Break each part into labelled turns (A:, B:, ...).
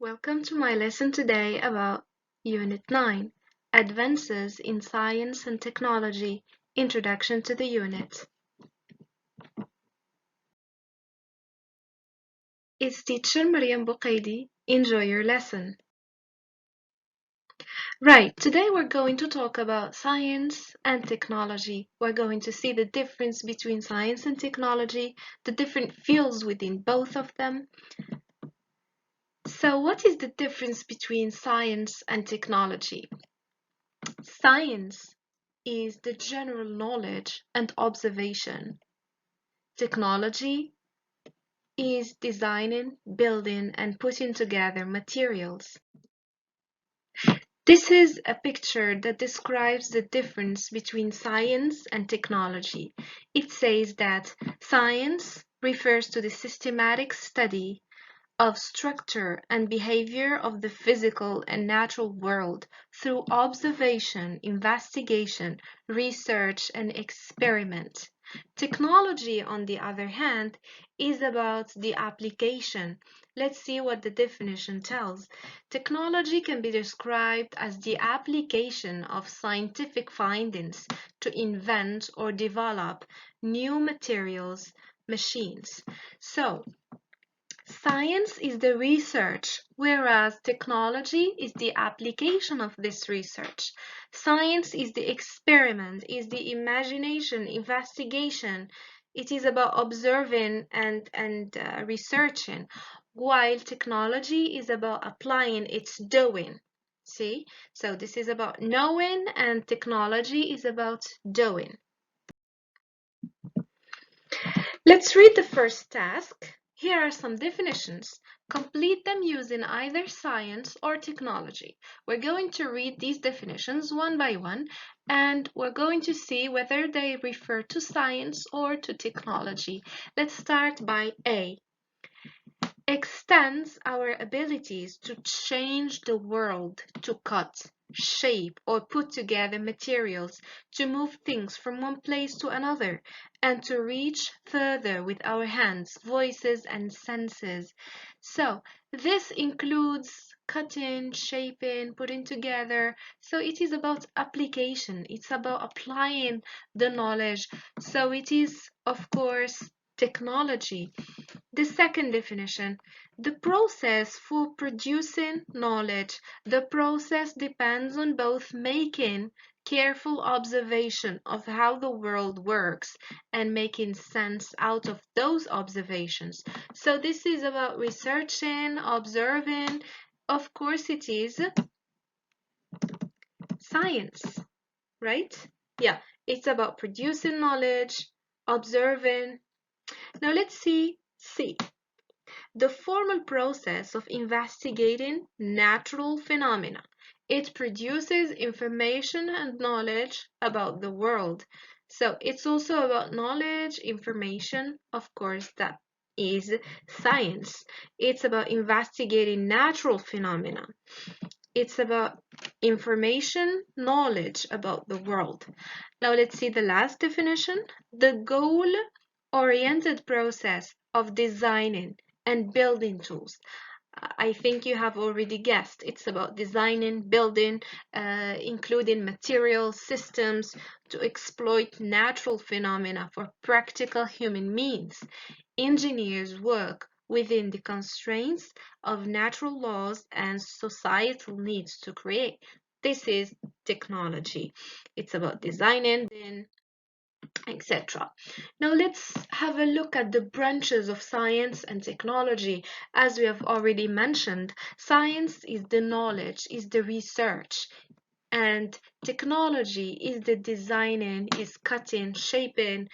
A: Welcome to my lesson today about Unit 9, Advances in Science and Technology, Introduction to the Unit. It's teacher Mariam Buqaidi. Enjoy your lesson. Right, today we're going to talk about science and technology. We're going to see the difference between science and technology, the different fields within both of them. So what is the difference between science and technology? Science is the general knowledge and observation. Technology is designing, building, and putting together materials. This is a picture that describes the difference between science and technology. It says that science refers to the systematic study of structure and behavior of the physical and natural world through observation, investigation, research, and experiment. Technology, on the other hand, is about the application. Let's see what the definition tells. Technology can be described as the application of scientific findings to invent or develop new materials, machines. So, science is the research, whereas technology is the application of this research. Science is the experiment, is the imagination, investigation. It is about observing and researching, while technology is about applying, it's doing. See? So this is about knowing and technology is about doing. Let's read the first task. Here are some definitions. Complete them using either science or technology. We're going to read these definitions one by one, and we're going to see whether they refer to science or to technology. Let's start by A. Extends our abilities to change the world, to cut, shape, or put together materials, to move things from one place to another, and to reach further with our hands, voices, and senses. So, this includes cutting, shaping, putting together. So, it is about application, it's about applying the knowledge. So, it is, of course, technology. The second definition, the process for producing knowledge. The process depends on both making careful observation of how the world works and making sense out of those observations. So this is about researching, observing. Of course it is science, right? Yeah, it's about producing knowledge, observing. Now let's see C. The formal process of investigating natural phenomena. It produces information and knowledge about the world. So it's also about knowledge, information, of course, that is science. It's about investigating natural phenomena. It's about information, knowledge about the world. Now let's see the last definition. The goal-oriented process of designing and building tools. I think you have already guessed. It's about designing, building, including materials, systems to exploit natural phenomena for practical human means. Engineers work within the constraints of natural laws and societal needs to create. This is technology. It's about designing, etc. Now let's have a look at the branches of science and technology. As we have already mentioned, science is the knowledge, is the research, and technology is the designing, is cutting, shaping.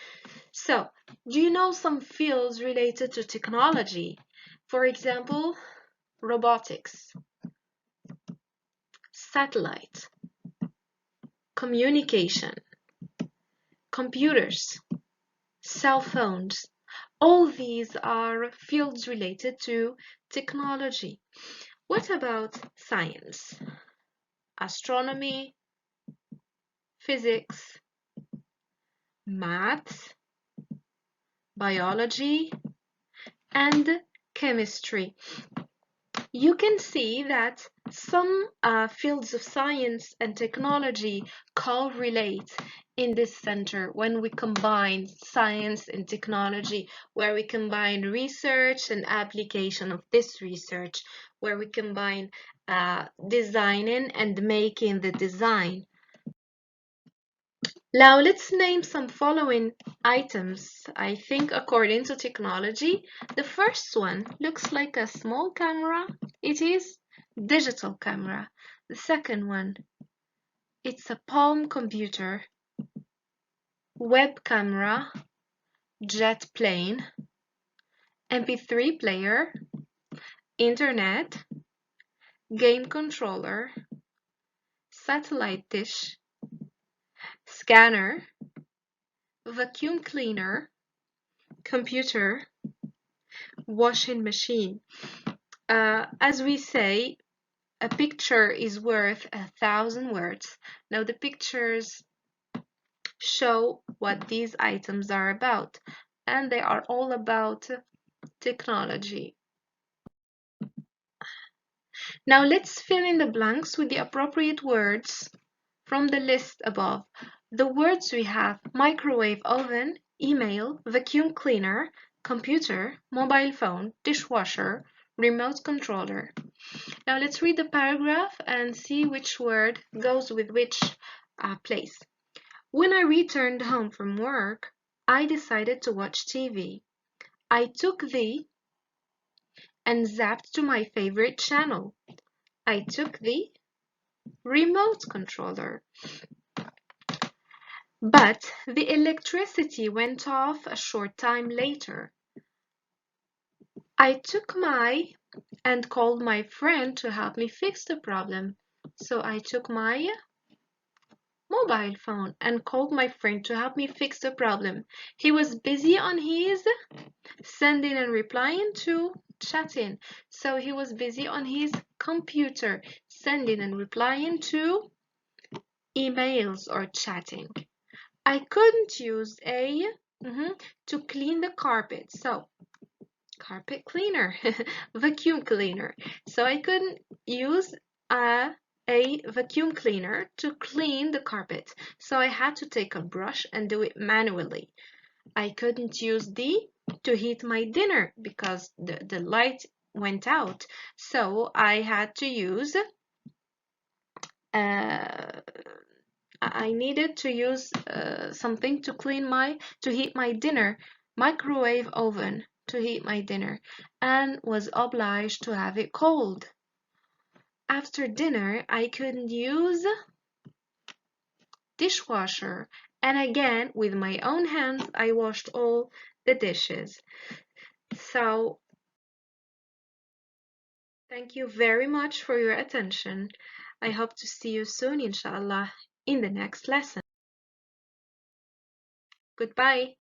A: So, do you know some fields related to technology? For example, robotics, satellite, communication, computers, cell phones. All these are fields related to technology. What about science? Astronomy, physics, maths, biology, and chemistry. You can see that some fields of science and technology correlate in this center when we combine science and technology, where we combine research and application of this research, where we combine designing and making the design. Now let's name some following items. I think according to technology, the first one looks like a small camera. It is digital camera. The second one, it's a palm computer, web camera, jet plane, MP3 player, internet, game controller, satellite dish, scanner, vacuum cleaner, computer, washing machine. As we say, a picture is worth 1,000 words. Now the pictures show what these items are about, and they are all about technology. Now let's fill in the blanks with the appropriate words from the list above. The words we have: microwave oven, email, vacuum cleaner, computer, mobile phone, dishwasher, remote controller. Now let's read the paragraph and see which word goes with which place. When I returned home from work, I decided to watch TV. I took the and zapped to my favorite channel. I took the remote controller. But the electricity went off a short time later. I took my and called my friend to help me fix the problem. So I took my mobile phone and called my friend to help me fix the problem. He was busy on his sending and replying to chatting. So he was busy on his computer sending and replying to emails or chatting. I couldn't use a to clean the carpet. So carpet cleaner, vacuum cleaner. So I couldn't use a vacuum cleaner to clean the carpet. So I had to take a brush and do it manually. I couldn't use the to heat my dinner because the light went out. So I had to use I needed to use something to heat my dinner, microwave oven to heat my dinner, and was obliged to have it cold. After dinner, I couldn't use dishwasher, and again, with my own hands, I washed all the dishes. So, thank you very much for your attention. I hope to see you soon, inshallah, in the next lesson. Goodbye.